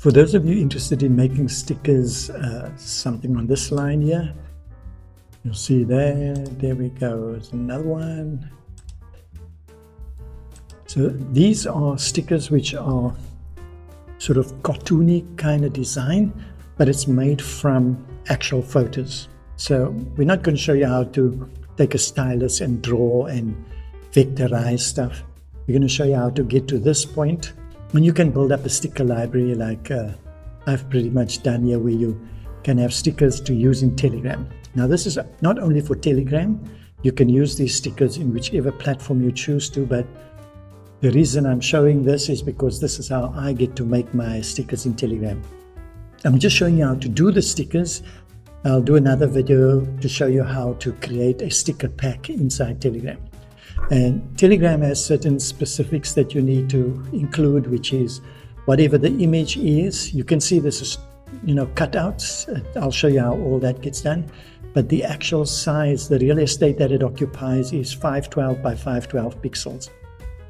For those of you interested in making stickers, something on this line here, you'll see there we go, there's another one. So these are stickers which are sort of cartoony kind of design, but it's made from actual photos. So we're not going to show you how to take a stylus and draw and vectorize stuff. We're going to show you how to get to this point. And you can build up a sticker library like I've pretty much done here, where you can have stickers to use in Telegram. Now this is not only for Telegram, you can use these stickers in whichever platform you choose to, but the reason I'm showing this is because this is how I get to make my stickers in Telegram. I'm just showing you how to do the stickers. I'll do another video to show you how to create a sticker pack inside Telegram. And Telegram has certain specifics that you need to include, which is whatever the image is. You can see this is, cutouts. I'll show you how all that gets done. But the actual size, the real estate that it occupies is 512 by 512 pixels.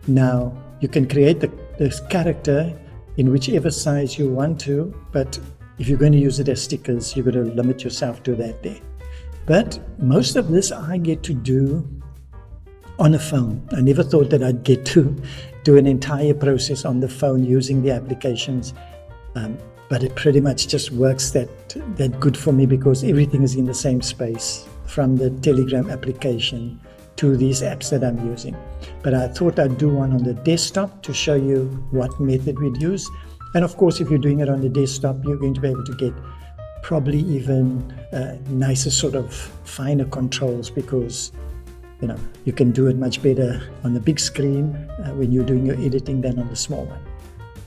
Now, you can create this character in whichever size you want to, but if you're going to use it as stickers, you're going to limit yourself to that there. But most of this I get to do on a phone. I never thought that I'd get to do an entire process on the phone using the applications, but it pretty much just works that good for me because everything is in the same space, from the Telegram application to these apps that I'm using. But I thought I'd do one on the desktop to show you what method we'd use. And of course, if you're doing it on the desktop, you're going to be able to get probably even nicer sort of finer controls, because you can do it much better on the big screen when you're doing your editing than on the small one.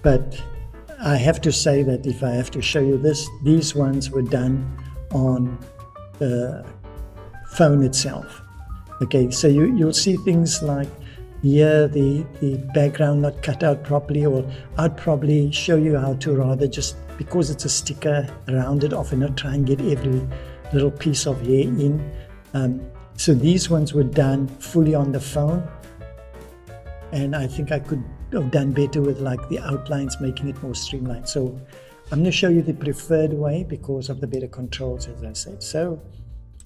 But I have to say that if I have to show you this, these ones were done on the phone itself. Okay, so you'll see things like here, the background not cut out properly, or I'd probably show you how to rather just, because it's a sticker, round it off and not try and get every little piece of hair in. So these ones were done fully on the phone, and I think I could have done better with like the outlines, making it more streamlined. So I'm going to show you the preferred way because of the better controls, as I said. So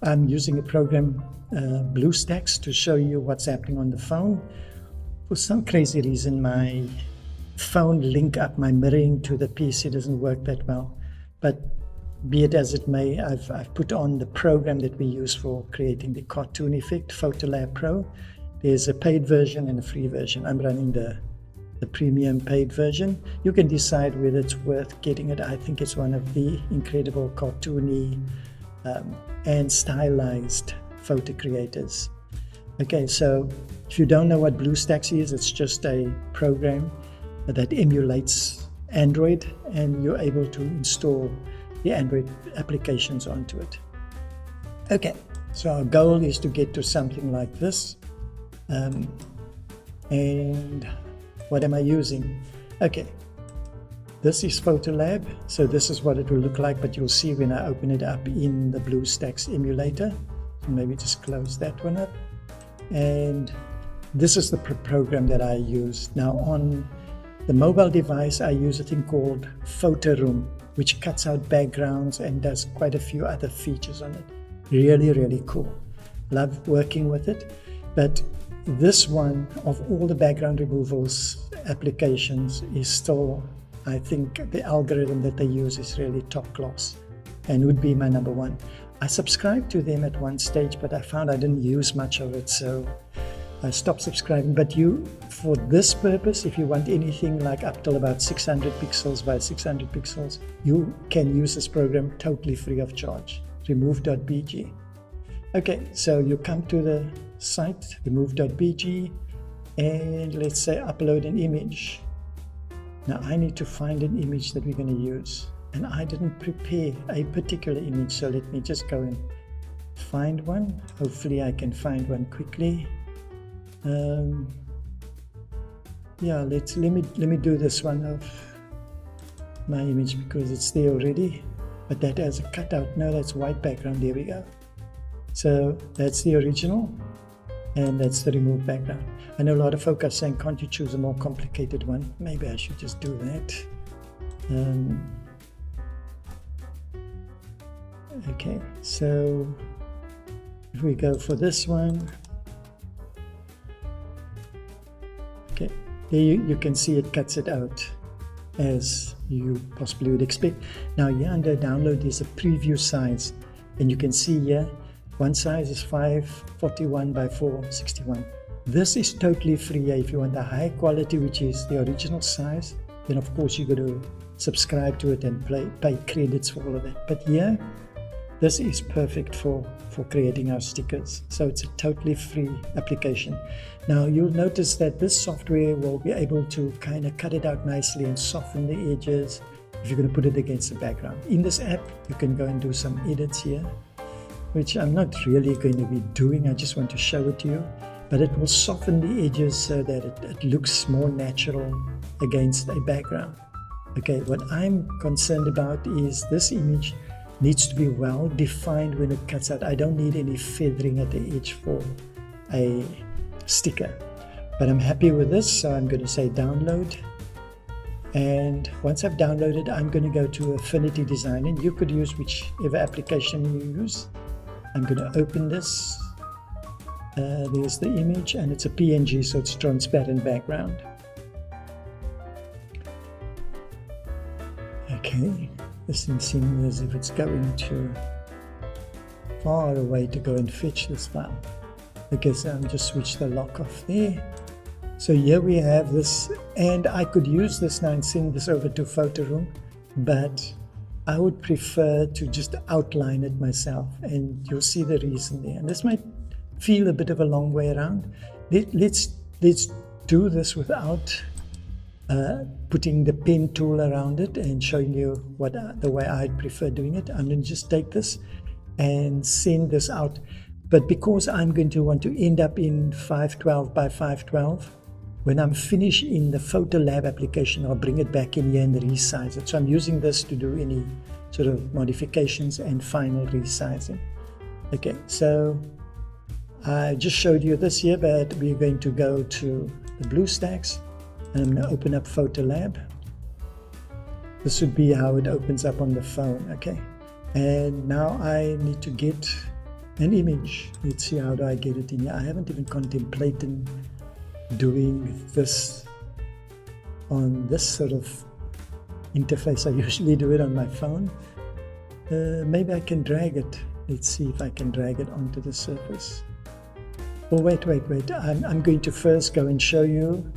I'm using a program, BlueStacks, to show you what's happening on the phone. For some crazy reason, my phone link up, my mirroring to the PC doesn't work that well. But be it as it may, I've put on the program that we use for creating the cartoon effect, Photolab Pro. There's a paid version and a free version. I'm running the premium paid version. You can decide whether it's worth getting it. I think it's one of the incredible cartoony and stylized photo creators. Okay, so if you don't know what BlueStacks is, it's just a program that emulates Android, and you're able to install the Android applications onto it. Okay, so our goal is to get to something like this. And what am I using? Okay, this is Photolab, so this is what it will look like, but you'll see when I open it up in the BlueStacks emulator. So maybe just close that one up. And this is the program that I use. Now on the mobile device, I use a thing called Photo Room, which cuts out backgrounds and does quite a few other features on it. Really, really cool. Love working with it. But this one, of all the background removals applications, is still, I think the algorithm that they use is really top class and would be my number one. I subscribed to them at one stage, but I found I didn't use much of it, so I stopped subscribing. But for this purpose, if you want anything like up till about 600 pixels by 600 pixels, you can use this program totally free of charge. Remove.bg. Okay, so you come to the site, remove.bg, and let's say upload an image. Now I need to find an image that we're going to use, and I didn't prepare a particular image, so let me just go and find one. Hopefully I can find one quickly. Yeah, let me do this one of my image because it's there already, but that has a cutout. No, that's white background. There we go. So that's the original, and that's the removed background. I know a lot of folk are saying, can't you choose a more complicated one? Maybe I should just do that. Okay, so if we go for this one, okay, here you can see it cuts it out as you possibly would expect. Now here under download is a preview size, and you can see here one size is 541 by 461. This is totally free. If you want the high quality, which is the original size, then of course you got to subscribe to it and pay credits for all of that. But here, this is perfect for creating our stickers. So it's a totally free application. Now you'll notice that this software will be able to kind of cut it out nicely and soften the edges if you're going to put it against the background. In this app, you can go and do some edits here, which I'm not really going to be doing. I just want to show it to you. But it will soften the edges so that it looks more natural against a background. Okay, what I'm concerned about is this image needs to be well defined when it cuts out. I don't need any feathering at the edge for a sticker. But I'm happy with this, so I'm going to say download. And once I've downloaded, I'm going to go to Affinity Design, and you could use whichever application you use. I'm going to open this. There's the image, and it's a PNG, so it's transparent background. Okay, this thing seems as if it's going too far away to go and fetch this file. Okay, so I'm just switch the lock off there. So here we have this, and I could use this now and send this over to Photo Room, but I would prefer to just outline it myself, and you'll see the reason there. And this might feel a bit of a long way around. Let's do this without putting the pen tool around it and showing you the way I'd prefer doing it. I'm going to just take this and send this out. But because I'm going to want to end up in 512 by 512, when I'm finished in the Photo Lab application, I'll bring it back in here and resize it. So I'm using this to do any sort of modifications and final resizing. Okay, so I just showed you this here, but we're going to go to the BlueStacks, and I'm going to open up Photo Lab. This would be how it opens up on the phone, okay? And now I need to get an image. Let's see, how do I get it in here? I haven't even contemplated doing this on this sort of interface. I usually do it on my phone. Maybe I can drag it. Let's see if I can drag it onto the surface. Oh, wait. I'm going to first go and show you.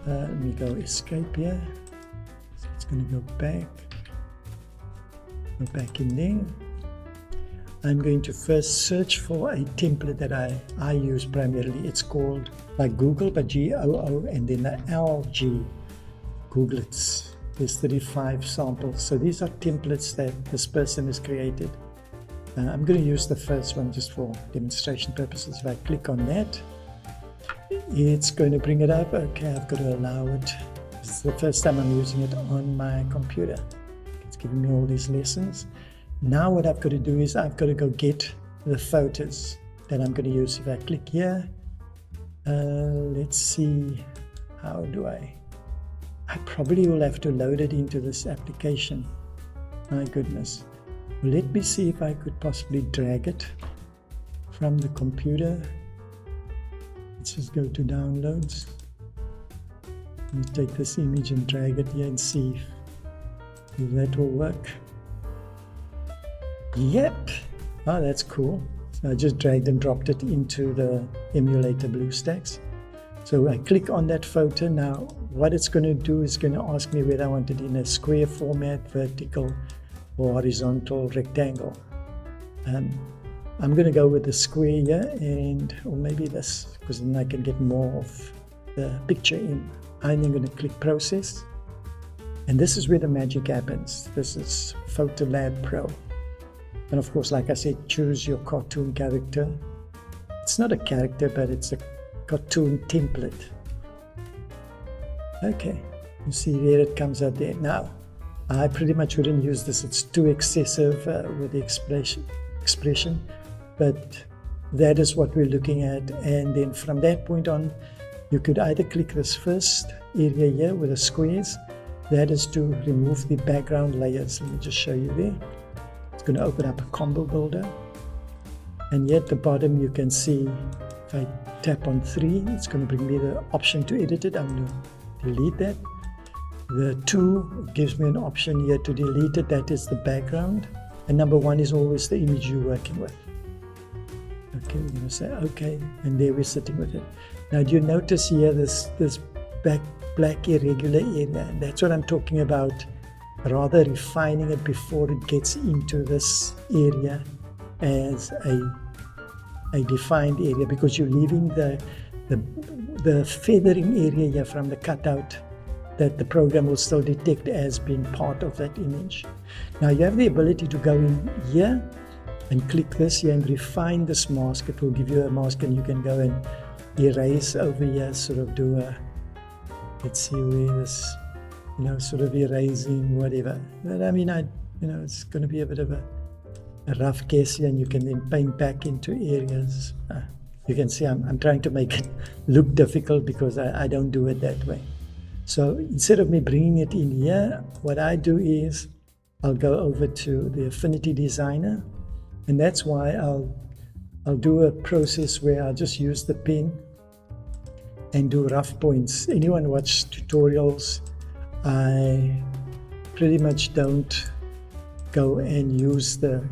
Let me go escape here. So it's going to go back in there. I'm going to first search for a template that I use primarily. It's called, like Google, but G-O-O, and then the LG. Google it. There's 35 samples. So these are templates that this person has created. I'm going to use the first one just for demonstration purposes. If I click on that, it's going to bring it up. Okay, I've got to allow it. This is the first time I'm using it on my computer. It's giving me all these lessons. Now what I've got to do is I've got to go get the photos that I'm going to use. If I click here, let's see, how do I probably will have to load it into this application. My goodness. Let me see if I could possibly drag it from the computer. Let's just go to downloads and take this image and drag it here and see if that will work. Yep. Oh, that's cool. So I just dragged and dropped it into the emulator BlueStacks. So I click on that photo. Now what it's going to do is going to ask me whether I want it in a square format, vertical, or horizontal, rectangle. I'm going to go with the square here, or maybe this, because then I can get more of the picture in. I'm then going to click Process, and this is where the magic happens. This is Photo Lab Pro. And of course, like I said, choose your cartoon character. It's not a character, but it's a cartoon template. Okay, you see there it comes out there. Now, I pretty much wouldn't use this. It's too excessive with the expression, but that is what we're looking at. And then from that point on, you could either click this first area here with the squares. That is to remove the background layers. Let me just show you there. going to open up a combo builder. And here at the bottom, you can see if I tap on 3, it's going to bring me the option to edit it. I'm going to delete that. The 2 gives me an option here to delete it. That is the background. And number 1 is always the image you're working with. Okay, we're going to say okay, and there we're sitting with it. Now, do you notice here this black irregular area? That's what I'm talking about. Rather refining it before it gets into this area as a defined area, because you're leaving the feathering area here from the cutout that the program will still detect as being part of that image. Now you have the ability to go in here and click this here and refine this mask. It will give you a mask, and you can go and erase over here, sort of do a, let's see where this, sort of erasing whatever. But I mean, it's going to be a bit of a rough case here, and you can then paint back into areas. You can see I'm trying to make it look difficult because I don't do it that way. So instead of me bringing it in here, what I do is I'll go over to the Affinity Designer, and that's why I'll do a process where I'll just use the pen and do rough points. Anyone watch tutorials, I pretty much don't go and use the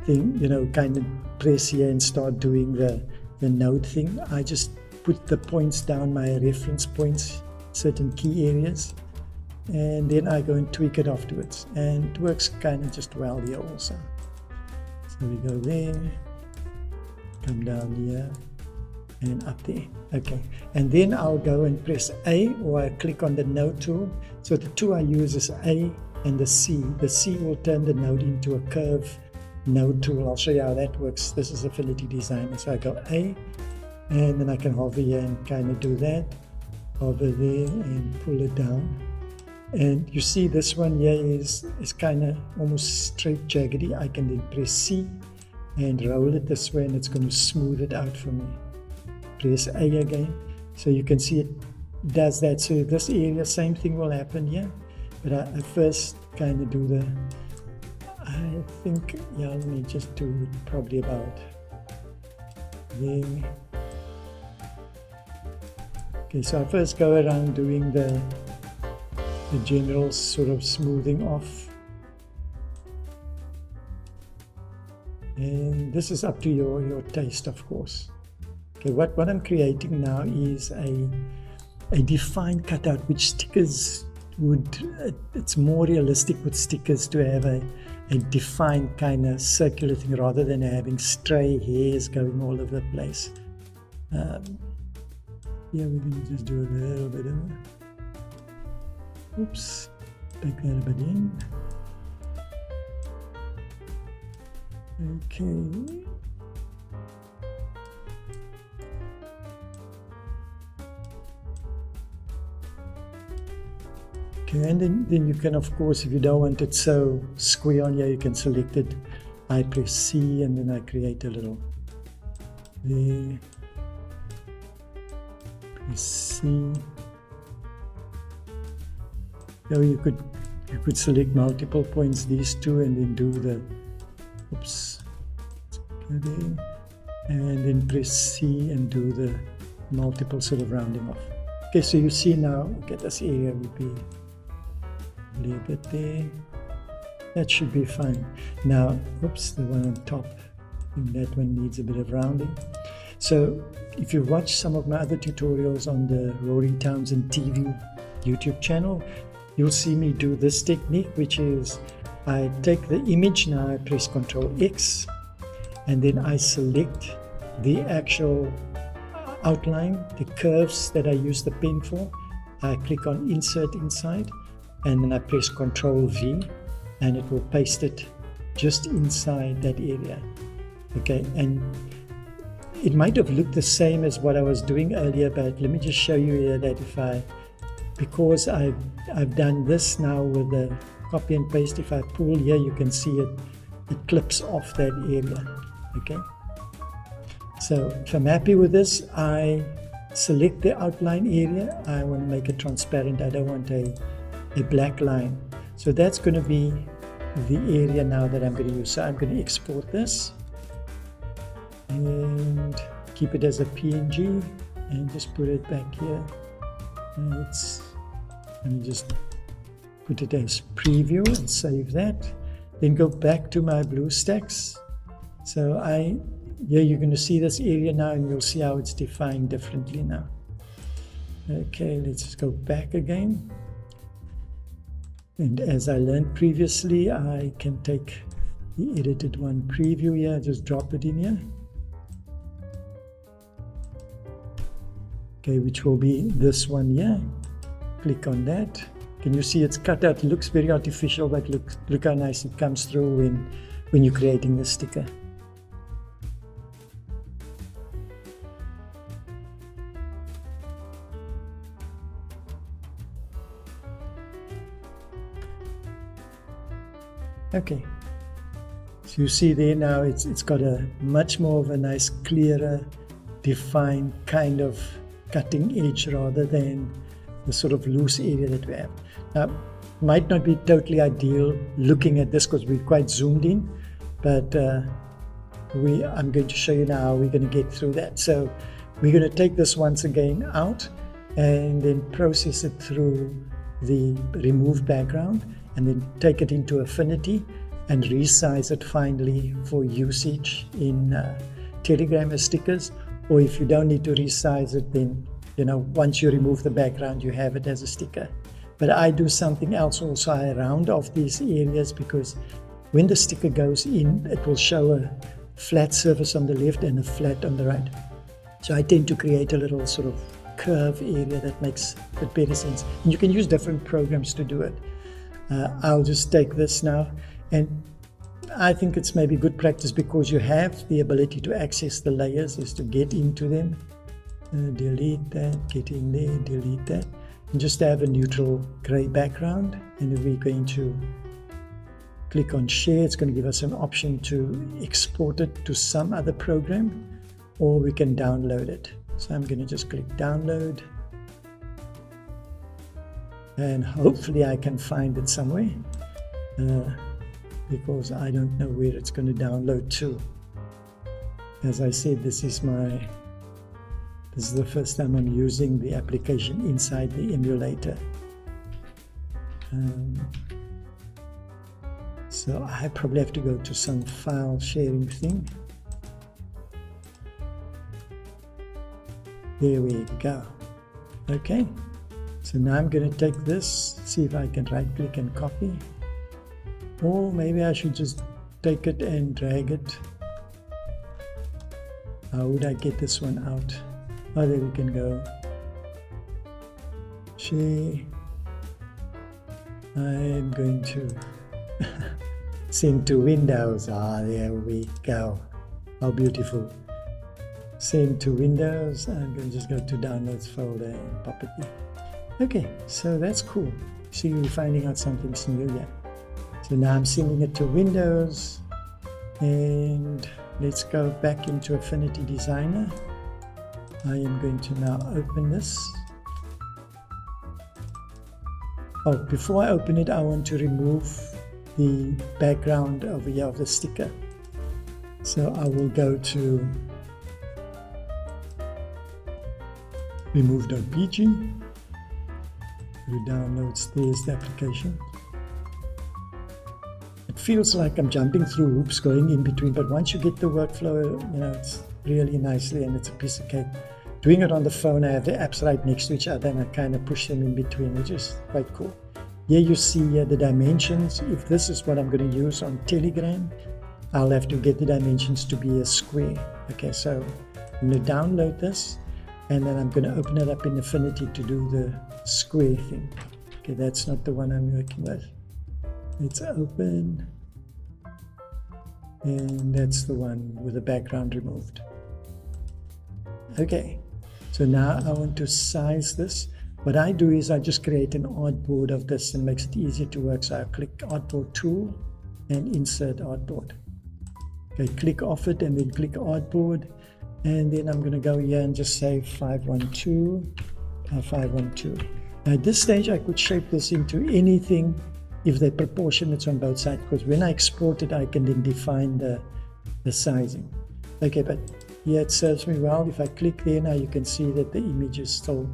thing, kind of press here and start doing the node thing. I just put the points down, my reference points, certain key areas, and then I go and tweak it afterwards, and it works kind of just well here also. So we go there, come down here and up there. Okay, and then I'll go and press A, or I click on the node tool. So the two I use is A and the C. The C will turn the node into a curve node tool. I'll show you how that works. This is Affinity Designer. So I go A, and then I can hover here and kind of do that. Over there and pull it down, and you see this one here is kind of almost straight jaggedy. I can then press C and roll it this way, and it's going to smooth it out for me. Press A again, so you can see it does that. So this area, same thing will happen here, but I first kind of do the, I think, let me just do it probably about there. Okay, so I first go around doing the general sort of smoothing off. And this is up to your taste, of course. Okay, what I'm creating now is a defined cutout, which stickers would, it's more realistic with stickers to have a defined kind of circular thing rather than having stray hairs going all over the place. Yeah, we're going to just do a little bit of it. Oops, back that a bit in. Okay. Okay, and then you can, of course, if you don't want it so square on here, you can select it. I press C, and then I create a little there. See, so you could select multiple points, these two, and then do the and then press C and do the multiple sort of rounding off. Okay, so you see now, okay, this area would be a little bit there. That should be fine. Now, the one on top, I think that one needs a bit of rounding. So if you watch some of my other tutorials on the Rory Townsend TV YouTube channel, you'll see me do this technique, which is I take the image, now I press Ctrl X, and then I select the actual outline, the curves that I use the pen for. I click on Insert Inside, and then I press Ctrl V, and it will paste it just inside that area. Okay, and it might have looked the same as what I was doing earlier, but let me just show you here that because I've done this now with the copy and paste, if I pull here, you can see it clips off that area. Okay. So if I'm happy with this, I select the outline area. I want to make it transparent. I don't want a black line. So that's going to be the area now that I'm going to use. So I'm going to export this and keep it as a PNG and just put it back here. Let me just put it as preview and save that. Then go back to my BlueStacks. So here you're going to see this area now, and you'll see how it's defined differently now. Okay, let's just go back again. And as I learned previously, I can take the edited one preview here, just drop it in here. Okay, which will be this one here. Click on that. Can you see it's cut out? It looks very artificial, but look how nice it comes through when you're creating the sticker. Okay, so you see there now it's got a much more of a nice, clearer, defined kind of cutting edge rather than the sort of loose area that we have. Now, might not be totally ideal looking at this because we're quite zoomed in, but I'm going to show you now how we're going to get through that. So we're going to take this once again out and then process it through the remove background, and then take it into Affinity and resize it finally for usage in Telegram as stickers. Or if you don't need to resize it, then once you remove the background, you have it as a sticker. But I do something else also. I round off these areas because when the sticker goes in, it will show a flat surface on the left and a flat on the right. So I tend to create a little sort of curve area that makes a bit better sense. And you can use different programs to do it. I'll just take this now, and I think it's maybe good practice because you have the ability to access the layers, is to get into them. Delete that, get in there, delete that, and just have a neutral gray background. And then we're going to click on share. It's going to give us an option to export it to some other program, or we can download it. So I'm going to just click download, and hopefully I can find it somewhere because I don't know where it's going to download to. As I said, this is the first time I'm using the application inside the emulator. So I probably have to go to some file sharing thing. There we go. Okay, so now I'm going to take this, see if I can right click and copy. Or maybe I should just take it and drag it. How would I get this one out? Oh, there we can go. Share. I'm going to send to Windows. There we go. How beautiful. Send to Windows. I'm going to just go to Downloads folder and pop it there. Okay, so that's cool. See, we're finding out something new here. So now I'm sending it to Windows, and let's go back into Affinity Designer. I am going to now open this. Oh, before I open it, I want to remove the background over here of the sticker. So I will go to remove.pg, go to downloads, there's the application. It feels like I'm jumping through hoops going in between, but once you get the workflow, it's really nicely, and it's a piece of cake. Doing it on the phone, I have the apps right next to each other, and I kind of push them in between, which is quite cool. Here you see the dimensions. If this is what I'm going to use on Telegram, I'll have to get the dimensions to be a square. Okay, so I'm going to download this, and then I'm going to open it up in Affinity to do the square thing. Okay, that's not the one I'm working with. It's open, and that's the one with the background removed. Okay, so now I want to size this. What I do is I just create an artboard of this and makes it easier to work. So I click Artboard tool and insert artboard. Okay, click off it and then click artboard, and then I'm going to go here and just say 512 512. Now at this stage I could shape this into anything if they're proportionate on both sides, because when I export it, I can then define the sizing. Okay, but here it serves me well. If I click there now, you can see that the image is still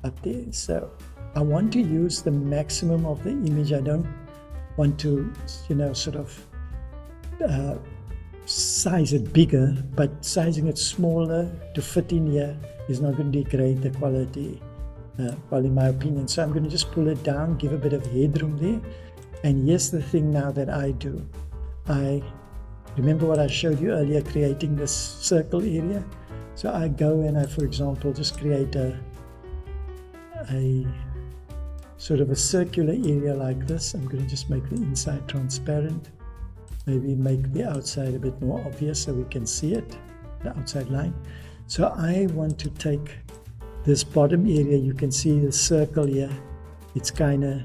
up there. So I want to use the maximum of the image. I don't want to, sort of size it bigger, but sizing it smaller to fit in here is not going to degrade the quality, well, in my opinion. So I'm going to just pull it down, give a bit of headroom there. And here's the thing now that I do. I remember what I showed you earlier, creating this circle area. So I go and I, for example, just create a sort of a circular area like this. I'm going to just make the inside transparent. Maybe make the outside a bit more obvious so we can see it, the outside line. So I want to take this bottom area. You can see the circle here. It's kind of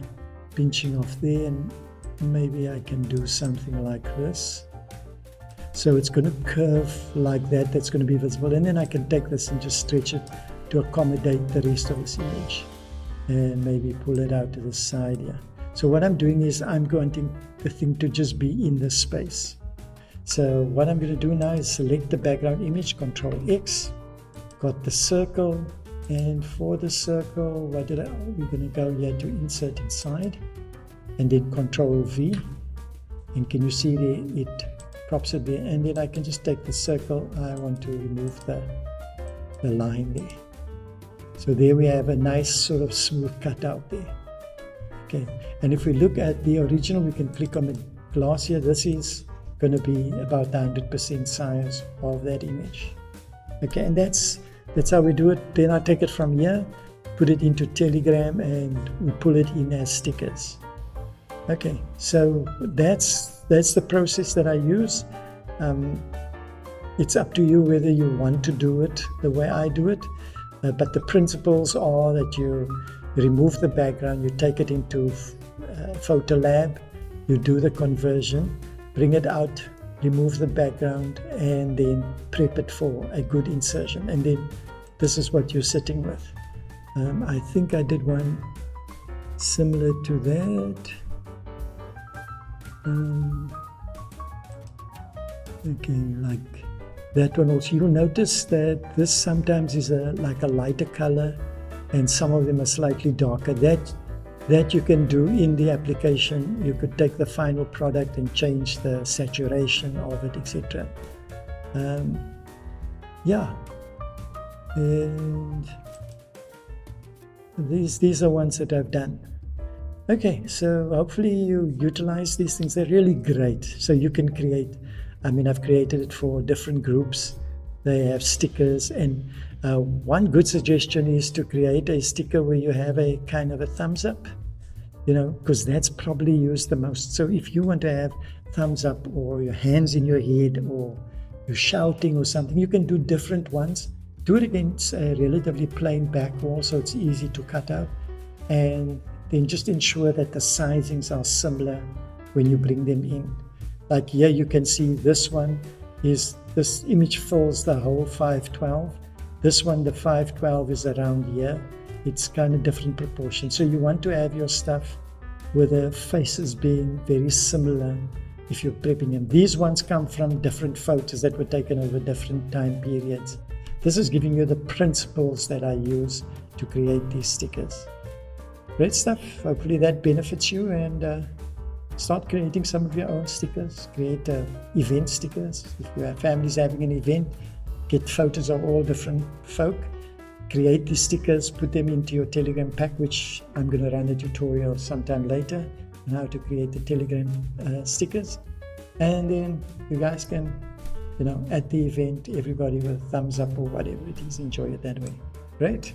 pinching off there, and maybe I can do something like this. So it's going to curve like that. That's going to be visible. And then I can take this and just stretch it to accommodate the rest of this image. And maybe pull it out to the side here. So what I'm doing is I'm wanting the thing to just be in this space. So what I'm going to do now is select the background image, Control X, got the circle, and for the circle, we're going to go here to insert inside, and then Control V, and can you see there, it props it there, and then I can just take the circle. I want to remove the line there. So there we have a nice sort of smooth cutout there. Okay, and if we look at the original, we can click on the glass here. This is going to be about 100% size of that image. Okay, and that's how we do it. Then I take it from here, put it into Telegram, and we pull it in as stickers. Okay, so that's the process that I use. It's up to you whether you want to do it the way I do it. But the principles are that you remove the background, you take it into PhotoLab, you do the conversion, bring it out, remove the background, and then prep it for a good insertion. And then this is what you're sitting with. I think I did one similar to that. Okay, like that one also. You'll notice that this sometimes is like a lighter color, and some of them are slightly darker. That you can do in the application. You could take the final product and change the saturation of it, etc. Yeah, and these are ones that I've done. Okay, so hopefully you utilize these things. They're really great. So you can create, I've created it for different groups. They have stickers, and one good suggestion is to create a sticker where you have a kind of a thumbs up, because that's probably used the most. So if you want to have thumbs up, or your hands in your head, or you're shouting or something, you can do different ones. Do it against a relatively plain back wall so it's easy to cut out, and then just ensure that the sizings are similar when you bring them in. Like here you can see this image fills the whole 512. This one, the 512 is around here. It's kind of different proportions. So you want to have your stuff with the faces being very similar if you're prepping them. These ones come from different photos that were taken over different time periods. This is giving you the principles that I use to create these stickers. Great stuff. Hopefully that benefits you, and start creating some of your own stickers. Create event stickers. If your family's having an event, get photos of all different folk. Create these stickers, put them into your Telegram pack, which I'm going to run a tutorial sometime later on how to create the Telegram stickers. And then you guys can, at the event, everybody with thumbs up or whatever it is, enjoy it that way. Great.